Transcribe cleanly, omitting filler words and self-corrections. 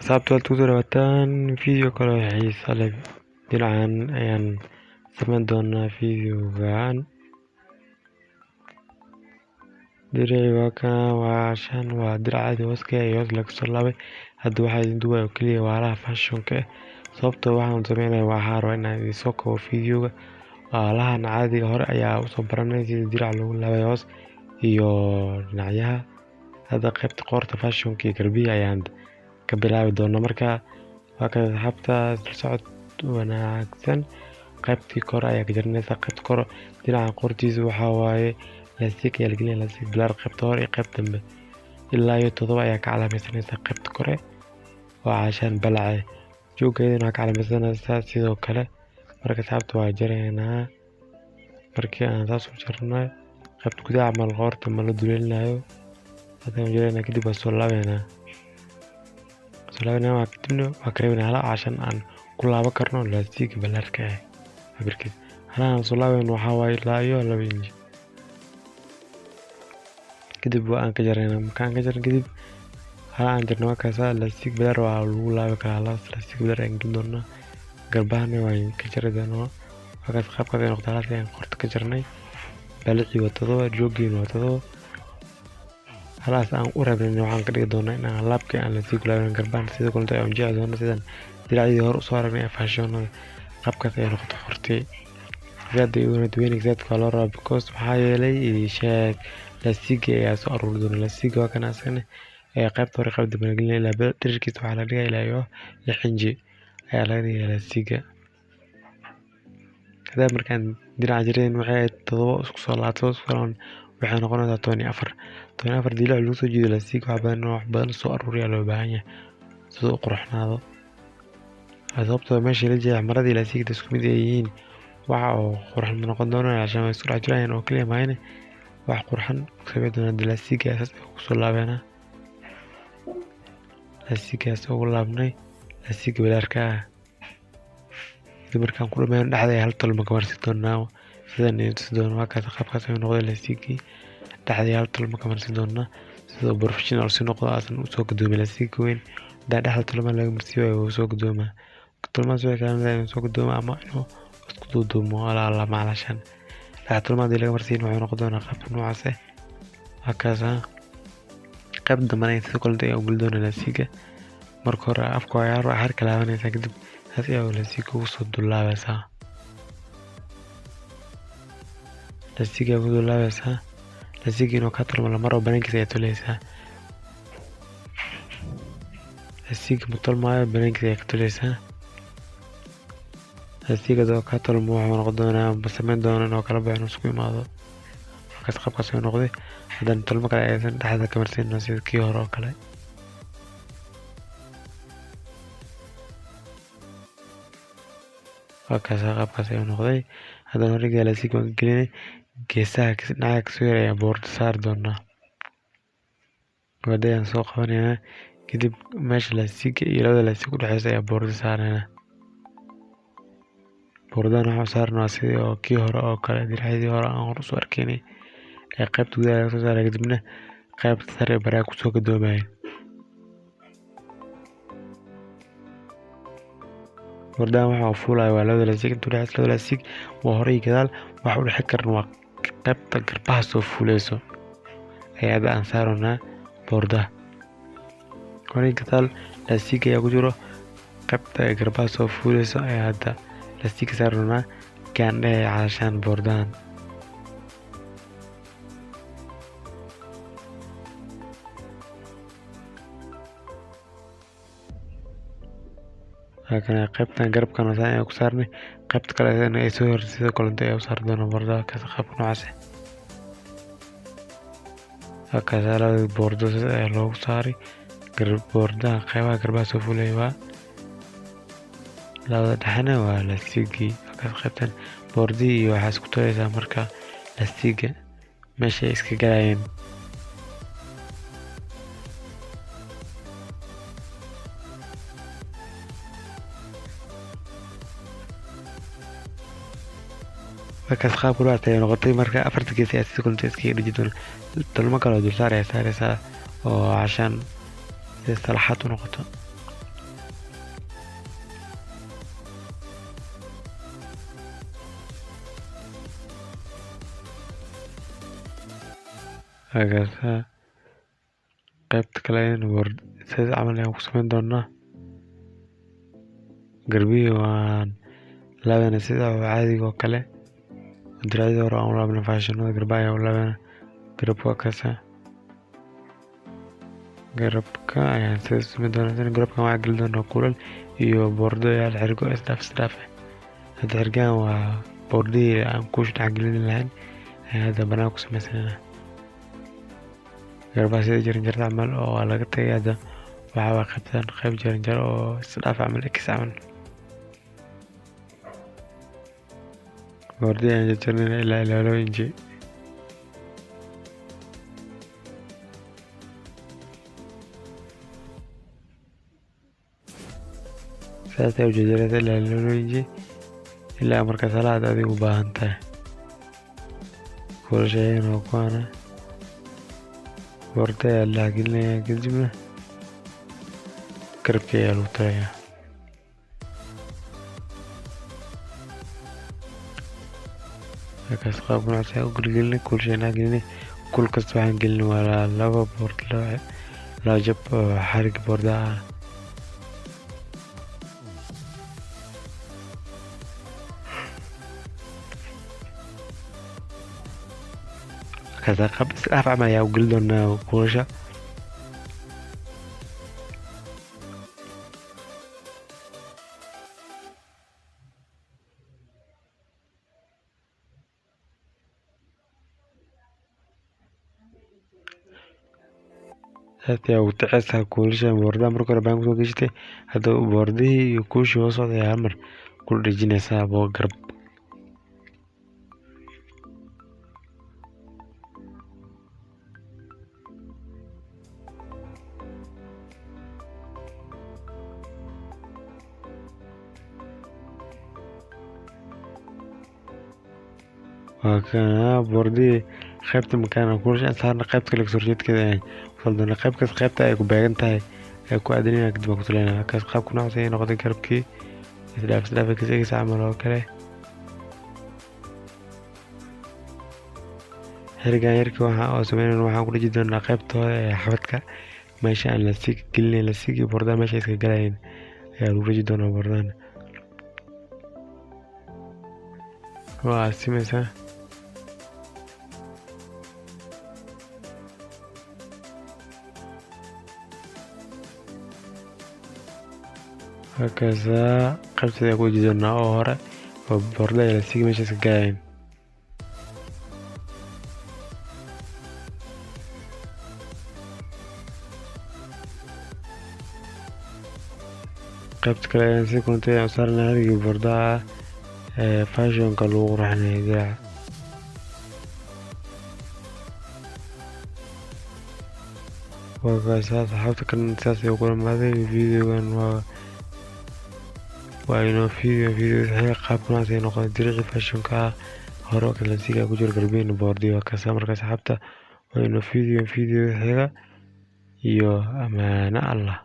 Asxaabta waad ku soo dhawaataan video kale oo xiiso leh. Dhinacan ayaan samayn doonaa videogan. Waa diracadi hooska iyo hoos laga soo laabay. Hadda waxaa idin duubay oo keliya waalaha fashionka sababtoo waxaan sameynaya waxaa rabaa inaan idin soo koobo videoga. Waalahan caadiga hore ayaa usoo baranay sida dirac lagu laabay hoos iyo dhinacyaha. Hadda qaybta qoorta fashionka iyo garbiga ayaan ka bilaabi doonaa. Marka waa ka asxaabta isla socod wanaagsan. qaybtii kore ayaa ka jarnaysa. qaybta kore dhinaca qoortiisa waxaa waaye lastig ayaa la gelinaya, lastig bilaar qaybta hore iyo qaybta dambe ilaa iyo 7 ayaa ka calaamaysanaysa. qaybta kore waa cashaan balace jooggeedana waa ka calaamaysanaysa sidoo kale. marka asxaabta waa jaraynaa. markii aan saas u jarnay qaybta gudaha camal qoorta ma la duleelinayo. haddana jaraynaa kadib waa soo laabaynaa. waa kadibna waa kareebinaa hala cashaan aan ku laaban karno lastig bilaarka cabirkiisa. halaan soo laabayno waxaa waaye ilaa iyo 2 inch. kadib waan ka jaraynaa. markaan ka jarno kadib halaan jarno waa kaasa lastig bilaar waa lagu laabi karaa. lastig bilaar aan gelin doonaa. garbahana waan ka jari doonaa. waa kaas qaabkaas ay noqdaa. halkaas ayaan qorta ka jarnay. balicii waa 7, jooggiina waa 7. halaas aan u reebnay waxaan ka dhigi doonaa inaan laabkii aan lastig laabin garbahan sidoo kale aan jeexi doonaa sidaan diracdii hore usoo aragnay fashionada. qaabkaas ay noqotay qortii. zaad ay una duweynaysa zaadka loo rabaa because maxaa yeelay sheeg lastig ayaa soo aruuri doona. lastig waa kana asagana qaybta hore qaybta dambe gelin ilaa dhererkiisa waxaa la dhigaa ilaa iyo 6 inch ayaa laga dhigaa lastiga. hadda markaan dinaca jireen waxay 7 isku soo laabto waxay noqonaysaa 24 dilac lagu soo jiido lastig wax badan soo aruuriya loo baahan yahay sidoo quruxnaado. sababtoo meeshii la jeex maradii lastigda isku mid ay yihiin waxa oo qurxan ma noqon doono cashaan way isku dhex jirayaan oo kaliya maayne wax qurxan sabay doona lastig asaas ku soo laabayna. lastig asaas ugu laabnay lastig bilaarka markaan ku dhameeyno dhaxda hal tolmo ka marsi doonaa sidaan doona. waa kaas qaabkaas ay noqday lastigii dhaxda hal tolmo ka marsi doonaa sidoo professional si noqdo asan u soo gudoomo lastig weyn. dhaxda tolmo laga marsiyo oo soo gudoomo tolmo soo kale soo gudoomo ama inuu isku duuduumo ala maalashan. dhaxda tolmo laga marsiyo wuxuu noqon doonaa qaab noocaas ah. waa kaas qayb dambe sidoo kale ay u guddoona lastiga. marka hore afka waa har kala laabanaysa kadib haddii ay lastig ugu soo dulaabaysa. lastig ugu dulaabaysa lastig inuu ka tolmo la maro banaankiisa ay tuleysaa. lastig mutolmaayo banaankiisa ay ka tuleysaa. lastig oo ka tolmo wuxuu noqon doonaa samayn doona inuu kala baxo isku imaado. markaas qaabkaas ay noqday. haddana tolmo kale aysan dhaxda ka marsiino sida kii hore oo kale. waa kaas qaabkaas ay noqday. haddana horiga lastig waan gelinay geesaha dhinaca kasoo yaraya boorda saar doonaa. wadayaan soo qabanayna kadib meesha lastig iyo labada lastig u dhaxaysa ayaa boorda saarayna. boordan waxaa saarnaa sidii oo kii hore oo kale diracdii hore aan hor usoo arkaynay qaybta gudaha laga soo saaray kadibna qaybta sare baraa kusoo gadoomay. boordan waxaa fuulaya waa labada lastig intuu dhaxaysa labada lastig waa hore iyo gadaal wax u dhexi karna waa qaybta garbaha soo fuuleyso ayaa hadda aan saaranaa boorda. hore iyo gadaal lastig ayaa ku jiro qaybta garbaha soo fuuleyso ayaa hadda lastig saaranaa gaandhe cashaan boordan. kana qaybtan garabkan ay ku saarnay qaybta kale ay soo hor sidoo kale ay u saar doona boorda ka qaab noocaas ah. kaas labada boordo ay loogu saaray boorda qaybaha garbaha soo fuulay waa labada dhaxana waa lastigi. kaas qaybtan boordii iyo waxa isku tooyaysa marka lastiga meesha iska galayeen. markaas qaab kulaata ay noqotay. marka afarta gees ayaa sidoo kale iska dhigi doona tolmo kale oo dul saar ay saaraysaa oo cashaan sida salaxaad u noqoto. hagaasa qaybta kale ayaan sidaas camal ayaan ku samayn doonaa. Garbihii waan laabana sida caadiga oo kale diraacadii hore aan u laabana faashionada garbaha ayaan u laabana. Garabka waa kaasa, garabka ayaan sidaas samayn doonaa. Garabkan waxaa geli doonaa kulal iyo boordo yaal xirgo isdhaaf hadda xirgaan waa boordihii aan kuush dhex gelin lahayn ayaan hadda banaan ku samaysanaa. garbaha sida jaranjarada camal oo waa laga tagay. hadda waxaa waa qaybtan qayb jaranjaro oo isdhaaf camal x camal boordihii ayaan jarjarnayna ilaa 2 inji. saas ayaa u jarjaraysa ilaa 2 inji ilaa markaas halaad adigu u baahan tahay. kulasha ayagana waa kuwaana boordo ayaa la gelinaya kadibna garabkii ayaa lagu tarayaa. markaas qaabka noocaas ayaan u gelgelinay. kulasha ayaan gelinay. kul kasta waxaan gelinay waa 2 boord 2 jab oo xarig boorda ah. markaas qaab isdhaaf camal ayaa u geli doonaa kulasha. saas ayaa ugu tacaysaa kulasha boordaha marka hore baan kusoo geshitay. hadda boordihii iyo kuushii hoos socda ayaa hal mar kula dhejinaysaa garab. waa kana boordihii qaybta makaana kulasha saarna qaybta kale kasoo horjeedkeeda ayaan faldana qaybkaas qaybta ay ku beegan tahay ay ku aadinayna kadib aan ku talaynaa. markaas qaabka noocaas ayay noqotay garabkii isdhaaf kasegaysa camal oo kale. xirigan yarkii waxaan oo sameynayna waxaan ku dheji doonaa qaybta hore ee xabadka meesha aan lastiig gelinay. lastiig iyo boordaha meesha iska galayeen ayaa lagu dheji doonaa boordahan. waa simaysaa hakaasa qaybteeda ayaa ku dheji doonaa oo hore oo boordaha iyo lastiig meesha iska galayeen. qaybta kale ayaan sii kuntay ayaan u saarnay harigii boordaha ee fashionka lagu qurxinayay diraaca. waa kaas asxaabta kan saas ayuu ku dhamaaday videogan. waa inoo video qaabka noocaas ay noqday diricii fashionka ah hore oo kale lastiig ku jiro garbihiina boordi. waa kaasa marka asxaabta waa inoo video xiga iyo amaana Allah.